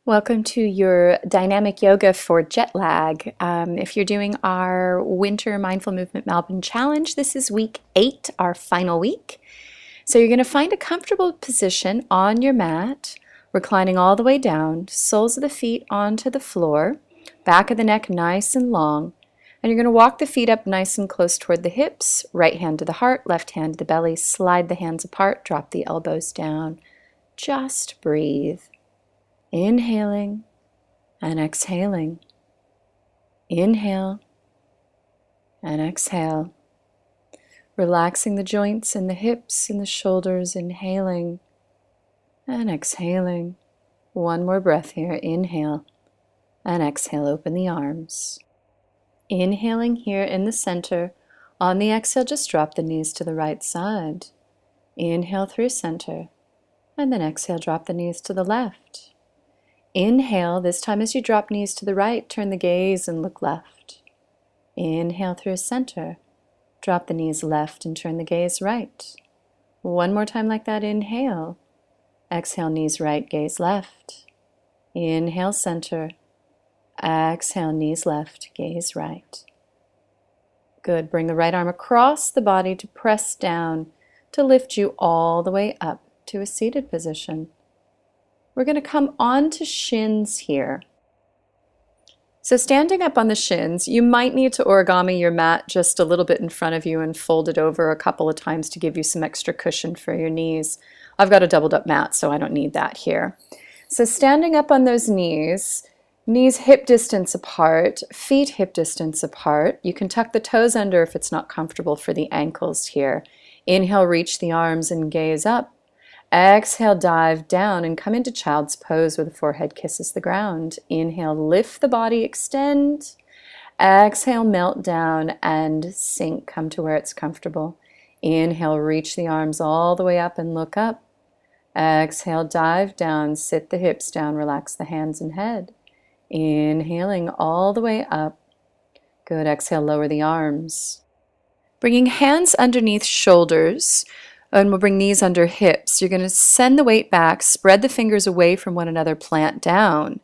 Welcome to your dynamic yoga for jet lag. If you're doing our winter mindful movement Melbourne challenge, this is week 8, our final week. So you're going to find a comfortable position on your mat, reclining all the way down, soles of the feet onto the floor, back of the neck nice and long, and you're going to walk the feet up nice and close toward the hips, right hand to the heart, left hand to the belly, slide the hands apart, drop the elbows down. Just breathe. Inhaling and exhaling. Inhale and exhale. Relaxing the joints in the hips and the shoulders, inhaling and exhaling. One more breath here. Inhale and exhale. Open the arms. Inhaling here in the center. On the exhale, just drop the knees to the right side. Inhale through center. And then exhale, drop the knees to the left. Inhale, this time as you drop knees to the right, turn the gaze and look left. Inhale through center. Drop the knees left and turn the gaze right. One more time like that. Inhale. Exhale, knees right, gaze left. Inhale, center. Exhale, knees left, gaze right. Good. Bring the right arm across the body to press down to lift you all the way up to a seated position. We're going to come onto shins here. So standing up on the shins, you might need to origami your mat just a little bit in front of you and fold it over a couple of times to give you some extra cushion for your knees. I've got a doubled up mat, so I don't need that here. So standing up on those knees hip distance apart, feet hip distance apart. You can tuck the toes under if it's not comfortable for the ankles here. Inhale, reach the arms and gaze up. Exhale, dive down and come into child's pose where the forehead kisses the ground. Inhale, lift the body, extend. Exhale, melt down and sink. Come to where it's comfortable. Inhale, reach the arms all the way up and look up. Exhale, dive down, sit the hips down, relax the hands and head. Inhaling all the way up. Good. Exhale, lower the arms. Bringing hands underneath shoulders. And we'll bring knees under hips. You're going to send the weight back, spread the fingers away from one another, plant down.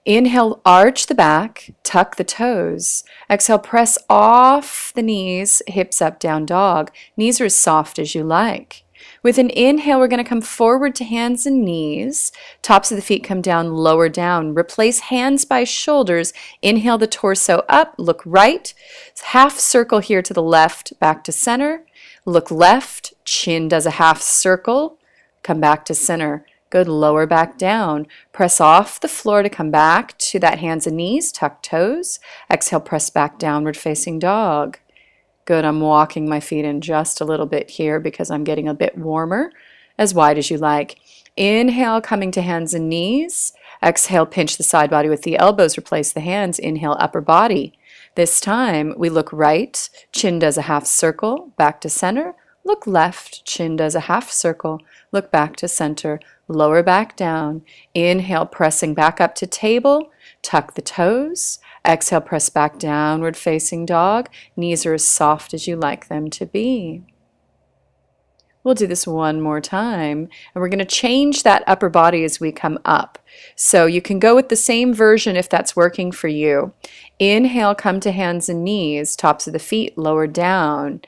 Inhale, arch the back, tuck the toes. Exhale, press off the knees, hips up, down dog. Knees are as soft as you like. With an inhale, we're going to come forward to hands and knees. Tops of the feet come down, lower down. Replace hands by shoulders. Inhale the torso up, look right. Half circle here to the left, back to center. Look left, chin does a half circle, come back to center. Good, lower back down. Press off the floor to come back to that hands and knees, tuck toes. Exhale, press back downward facing dog. Good, I'm walking my feet in just a little bit here because I'm getting a bit warmer, as wide as you like. Inhale, coming to hands and knees. Exhale, pinch the side body with the elbows, replace the hands. Inhale, upper body. This time, we look right, chin does a half circle, back to center. Look left, chin does a half circle, look back to center, lower back down. Inhale, pressing back up to table, tuck the toes. Exhale, press back downward facing dog. Knees are as soft as you like them to be. We'll do this one more time, and we're going to change that upper body as we come up. So you can go with the same version if that's working for you. Inhale, come to hands and knees, tops of the feet, lower down.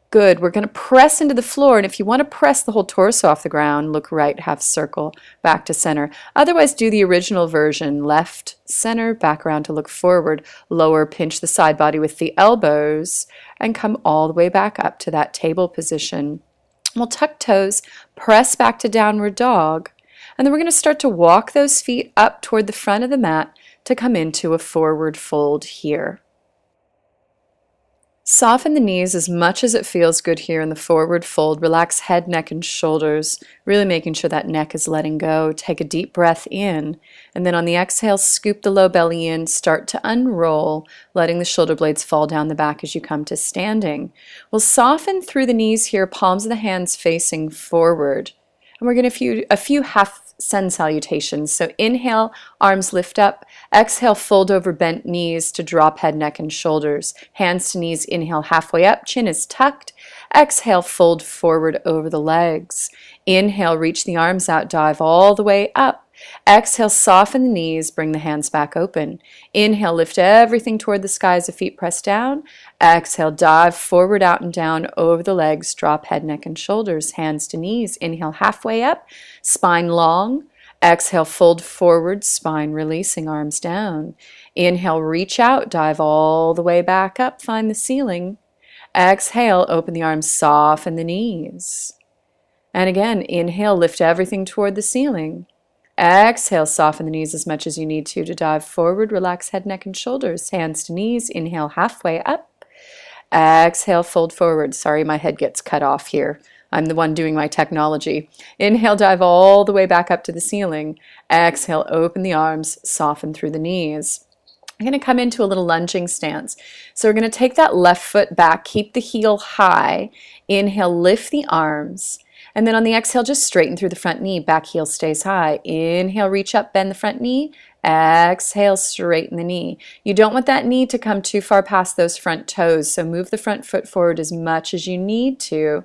Good. We're going to press into the floor, and if you want to press the whole torso off the ground, look right, half circle, back to center. Otherwise, do the original version, left, center, back around to look forward, lower, pinch the side body with the elbows, and come all the way back up to that table position. We'll tuck toes, press back to downward dog, and then we're going to start to walk those feet up toward the front of the mat to come into a forward fold here. Soften the knees as much as it feels good here in the forward fold. Relax head, neck, and shoulders, really making sure that neck is letting go. Take a deep breath in, and then on the exhale, scoop the low belly in, start to unroll, letting the shoulder blades fall down the back as you come to standing. We'll soften through the knees here, palms of the hands facing forward. And we're going to do a few half sun salutations. So inhale, arms lift up. Exhale, fold over bent knees to drop head, neck, and shoulders. Hands to knees, inhale halfway up, chin is tucked. Exhale, fold forward over the legs. Inhale, reach the arms out, dive all the way up. Exhale, soften the knees, bring the hands back open. Inhale, lift everything toward the sky as the feet press down. Exhale, dive forward, out and down over the legs. Drop head, neck, and shoulders, hands to knees. Inhale, halfway up, spine long. Exhale, fold forward, spine releasing, arms down. Inhale, reach out, dive all the way back up, find the ceiling. Exhale, open the arms, soften the knees. And again, inhale, lift everything toward the ceiling. Exhale, soften the knees as much as you need to dive forward. Relax head, neck, and shoulders. Hands to knees. Inhale, halfway up. Exhale, fold forward. Sorry, my head gets cut off here. I'm the one doing my technology. Inhale, dive all the way back up to the ceiling. Exhale, open the arms, soften through the knees. I'm going to come into a little lunging stance. So we're going to take that left foot back, keep the heel high. Inhale, lift the arms. And then on the exhale, just straighten through the front knee. Back heel stays high. Inhale, reach up, bend the front knee. Exhale, straighten the knee. You don't want that knee to come too far past those front toes, so move the front foot forward as much as you need to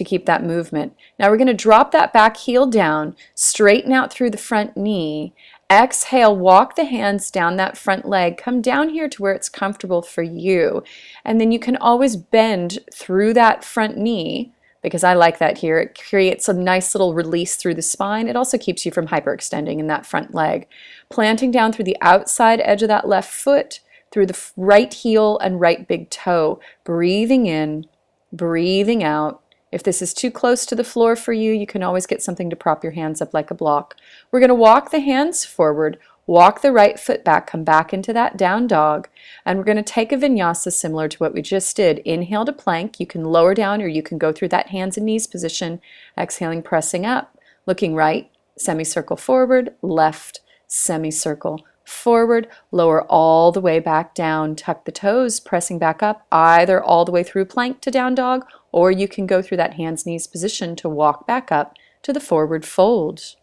keep that movement. Now we're going to drop that back heel down, straighten out through the front knee. Exhale, walk the hands down that front leg. Come down here to where it's comfortable for you. And then you can always bend through that front knee, because I like that here. It creates a nice little release through the spine. It also keeps you from hyperextending in that front leg. Planting down through the outside edge of that left foot, through the right heel and right big toe. Breathing in, breathing out. If this is too close to the floor for you, you can always get something to prop your hands up like a block. We're going to walk the hands forward, walk the right foot back, come back into that down dog, and we're going to take a vinyasa similar to what we just did. Inhale to plank. You can lower down or you can go through that hands and knees position. Exhaling, pressing up, looking right, semicircle forward, left, semicircle forward, lower all the way back down, tuck the toes, pressing back up, either all the way through plank to down dog, or you can go through that hands knees position to walk back up to the forward fold.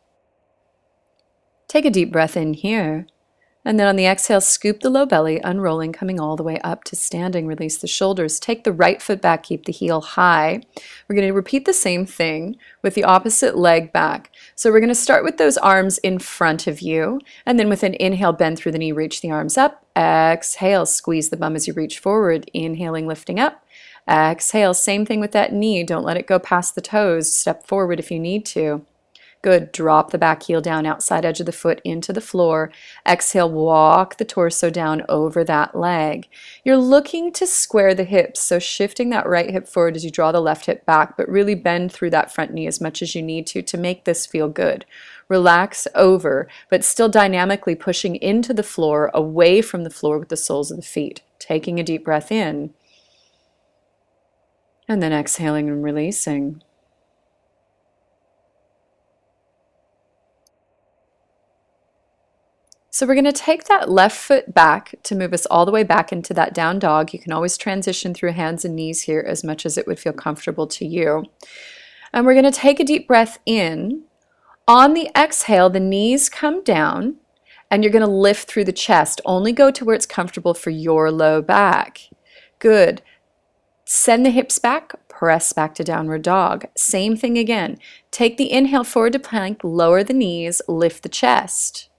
Take a deep breath in here, and then on the exhale, scoop the low belly, unrolling, coming all the way up to standing. Release the shoulders. Take the right foot back, keep the heel high. We're going to repeat the same thing with the opposite leg back. So we're going to start with those arms in front of you, and then with an inhale, bend through the knee, reach the arms up. Exhale, squeeze the bum as you reach forward. Inhaling, lifting up. Exhale, same thing with that knee. Don't let it go past the toes. Step forward if you need to. Good. Drop the back heel down, outside edge of the foot into the floor. Exhale, walk the torso down over that leg. You're looking to square the hips, so shifting that right hip forward as you draw the left hip back, but really bend through that front knee as much as you need to make this feel good. Relax over, but still dynamically pushing into the floor, away from the floor with the soles of the feet. Taking a deep breath in, and then exhaling and releasing. So we're going to take that left foot back to move us all the way back into that down dog. You can always transition through hands and knees here as much as it would feel comfortable to you. And we're going to take a deep breath in. On the exhale, the knees come down, and you're going to lift through the chest. Only go to where it's comfortable for your low back. Good. Send the hips back, press back to downward dog. Same thing again. Take the inhale forward to plank, lower the knees, lift the chest.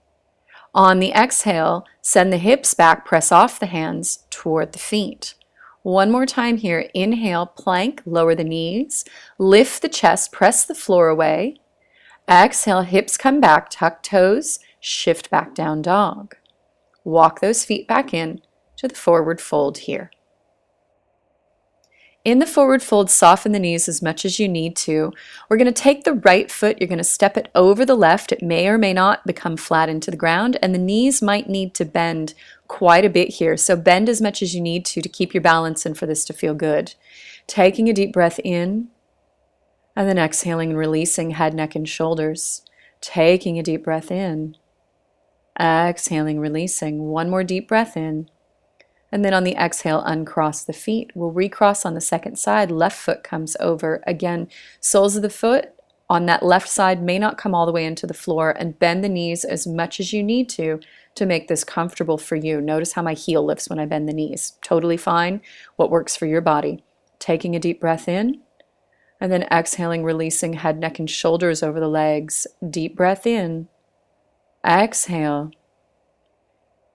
On the exhale, send the hips back, press off the hands toward the feet. One more time here. Inhale, plank, lower the knees, lift the chest, press the floor away. Exhale, hips come back, tuck toes, shift back down dog. Walk those feet back in to the forward fold here. In the forward fold, soften the knees as much as you need to. We're going to take the right foot, you're going to step it over the left. It may or may not become flat into the ground, and the knees might need to bend quite a bit here. So bend as much as you need to keep your balance and for this to feel good. Taking a deep breath in, and then exhaling and releasing head, neck, and shoulders. Taking a deep breath in, exhaling, releasing. One more deep breath in. And then on the exhale, uncross the feet. We'll recross on the second side. Left foot comes over. Again, soles of the foot on that left side may not come all the way into the floor, and bend the knees as much as you need to make this comfortable for you. Notice how my heel lifts when I bend the knees. Totally fine. What works for your body. Taking a deep breath in, and then exhaling, releasing head, neck, and shoulders over the legs. Deep breath in, Exhale.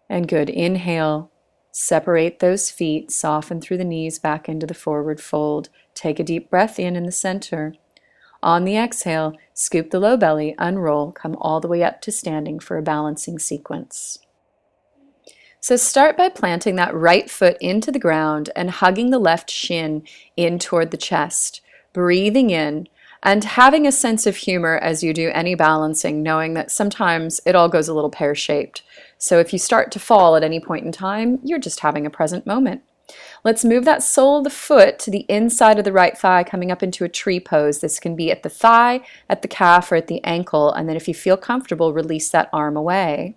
And good. Inhale. Separate those feet. Soften through the knees back into the forward fold. Take a deep breath in the center. On the exhale, scoop the low belly, unroll, come all the way up to standing for a balancing sequence. So start by planting that right foot into the ground and hugging the left shin in toward the chest, breathing in and having a sense of humor as you do any balancing, knowing that sometimes it all goes a little pear-shaped. So if you start to fall at any point in time, you're just having a present moment. Let's move that sole of the foot to the inside of the right thigh, coming up into a tree pose. This can be at the thigh, at the calf, or at the ankle. And then if you feel comfortable, release that arm away.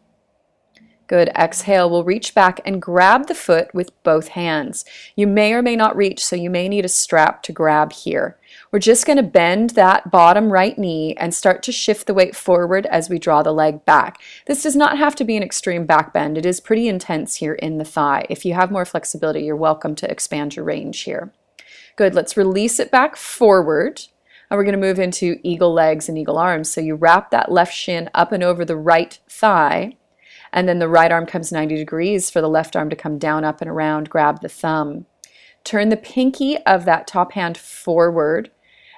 Good. Exhale. We'll reach back and grab the foot with both hands. You may or may not reach, so you may need a strap to grab here. We're just going to bend that bottom right knee and start to shift the weight forward as we draw the leg back. This does not have to be an extreme back bend. It is pretty intense here in the thigh. If you have more flexibility, you're welcome to expand your range here. Good. Let's release it back forward. And we're going to move into eagle legs and eagle arms. So you wrap that left shin up and over the right thigh. And then the right arm comes 90 degrees for the left arm to come down, up, and around. Grab the thumb. Turn the pinky of that top hand forward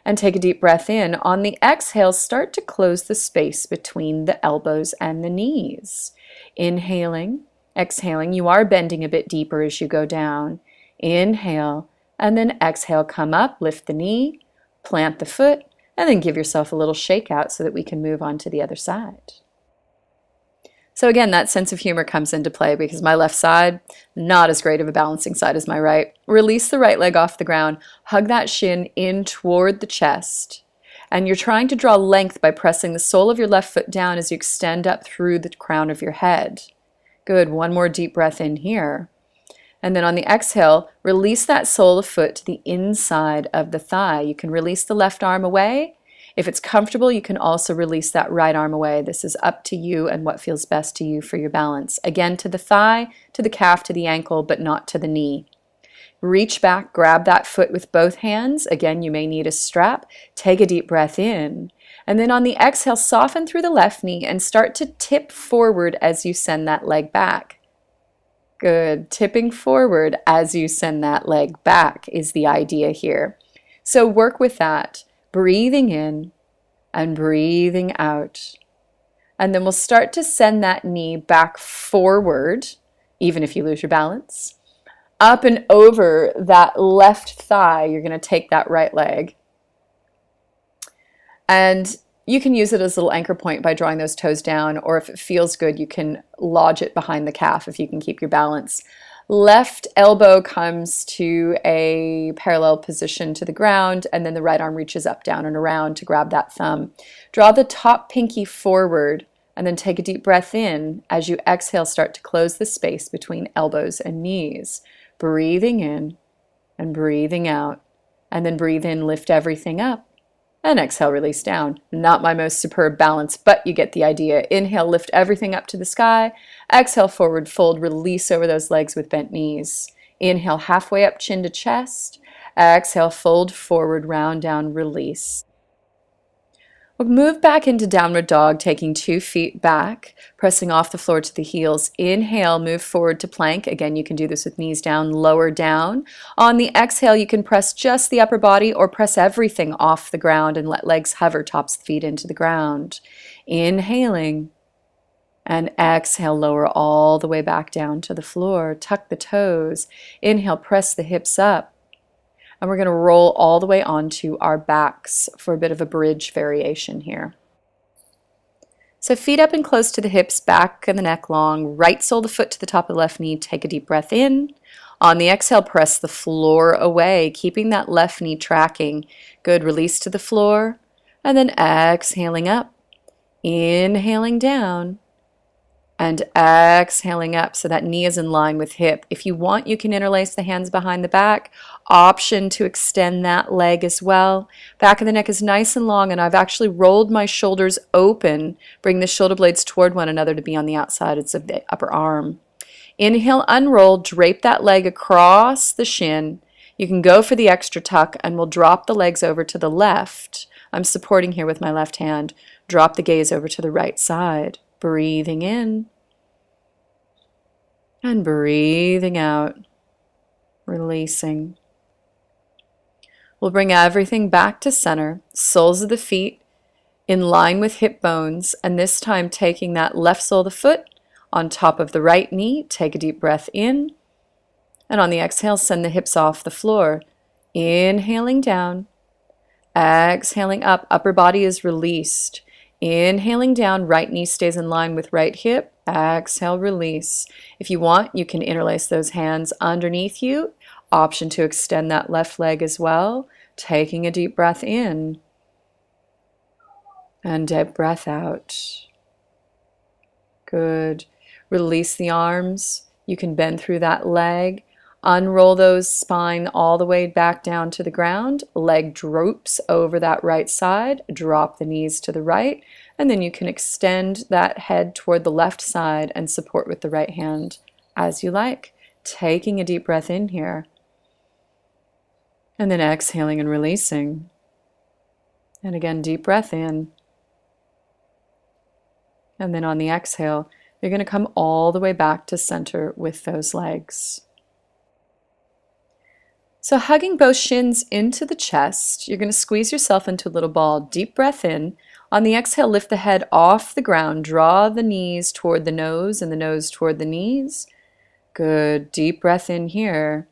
and take a deep breath in. On the exhale, start to close the space between the elbows and the knees. Inhaling, exhaling. You are bending a bit deeper as you go down. Inhale, and then exhale. Come up, lift the knee, plant the foot, and then give yourself a little shake out so that we can move on to the other side. So again, that sense of humor comes into play because my left side, not as great of a balancing side as my right. Release the right leg off the ground, hug that shin in toward the chest, and you're trying to draw length by pressing the sole of your left foot down as you extend up through the crown of your head. Good. One more deep breath in here. And then on the exhale, release that sole of foot to the inside of the thigh. You can release the left arm away. If it's comfortable, you can also release that right arm away. This is up to you and what feels best to you for your balance. Again, to the thigh, to the calf, to the ankle, but not to the knee. Reach back, grab that foot with both hands. Again, you may need a strap. Take a deep breath in. And then on the exhale, soften through the left knee and start to tip forward as you send that leg back. Good. Tipping forward as you send that leg back is the idea here. So work with that. Breathing in and breathing out. And then we'll start to send that knee back forward, even if you lose your balance. Up and over that left thigh, you're going to take that right leg. And you can use it as a little anchor point by drawing those toes down, or if it feels good, you can lodge it behind the calf if you can keep your balance. Left elbow comes to a parallel position to the ground, and then the right arm reaches up, down, and around to grab that thumb. Draw the top pinky forward, and then take a deep breath in. As you exhale, start to close the space between elbows and knees. Breathing in and breathing out. And then breathe in, lift everything up. And exhale, release down. Not my most superb balance, but you get the idea. Inhale, lift everything up to the sky. Exhale, forward fold, release over those legs with bent knees. Inhale, halfway up, chin to chest. Exhale, fold forward, round down, release. We'll move back into downward dog, taking 2 feet back, pressing off the floor to the heels. Inhale, move forward to plank. Again, you can do this with knees down, lower down. On the exhale, you can press just the upper body or press everything off the ground and let legs hover, tops of the feet into the ground. Inhaling and exhale, lower all the way back down to the floor. Tuck the toes. Inhale, press the hips up. And we're going to roll all the way onto our backs for a bit of a bridge variation here. So feet up and close to the hips, back and the neck long. Right sole of the foot to the top of the left knee. Take a deep breath in. On the exhale, press the floor away, keeping that left knee tracking. Good. Release to the floor. And then exhaling up. Inhaling down. And exhaling up so that knee is in line with hip. If you want, you can interlace the hands behind the back. Option to extend that leg as well. Back of the neck is nice and long, and I've actually rolled my shoulders open. Bring the shoulder blades toward one another to be on the outsides of the upper arm. Inhale, unroll, drape that leg across the shin. You can go for the extra tuck, and we'll drop the legs over to the left. I'm supporting here with my left hand. Drop the gaze over to the right side. Breathing in and breathing out, releasing. We'll bring everything back to center, soles of the feet in line with hip bones, and this time taking that left sole of the foot on top of the right knee. Take a deep breath in, and on the exhale, send the hips off the floor. Inhaling down, exhaling up, upper body is released. Inhaling down, right knee stays in line with right hip. Exhale, release. If you want, you can interlace those hands underneath you. Option to extend that left leg as well. Taking a deep breath in and deep breath out. Good. Release the arms. You can bend through that leg. Unroll those spine all the way back down to the ground. Leg droops over that right side. Drop the knees to the right. And then you can extend that head toward the left side and support with the right hand as you like. Taking a deep breath in here. And then exhaling and releasing. And again, deep breath in. And then on the exhale, you're going to come all the way back to center with those legs. So hugging both shins into the chest, you're going to squeeze yourself into a little ball. Deep breath in. On the exhale, lift the head off the ground. Draw the knees toward the nose and the nose toward the knees. Good. Deep breath in here.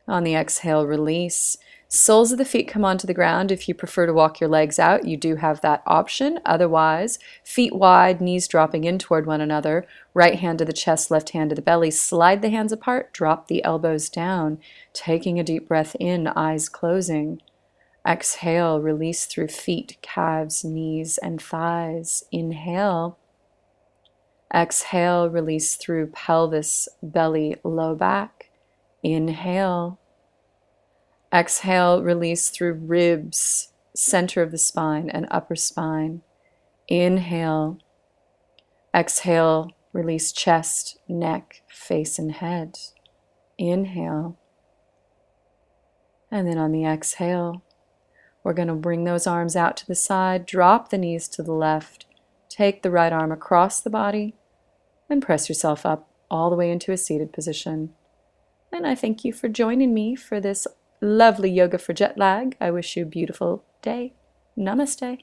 On the exhale, release. Soles of the feet come onto the ground. If you prefer to walk your legs out, you do have that option. Otherwise, feet wide, knees dropping in toward one another. Right hand to the chest, left hand to the belly. Slide the hands apart. Drop the elbows down. Taking a deep breath in, eyes closing. Exhale, release through feet, calves, knees, and thighs. Inhale. Exhale, release through pelvis, belly, low back. Inhale. Exhale, release through ribs, center of the spine and upper spine. Inhale. Exhale, release chest, neck, face, and head. Inhale. And then on the exhale, we're going to bring those arms out to the side, drop the knees to the left, take the right arm across the body, and press yourself up all the way into a seated position. And I thank you for joining me for this lovely yoga for jet lag. I wish you a beautiful day. Namaste.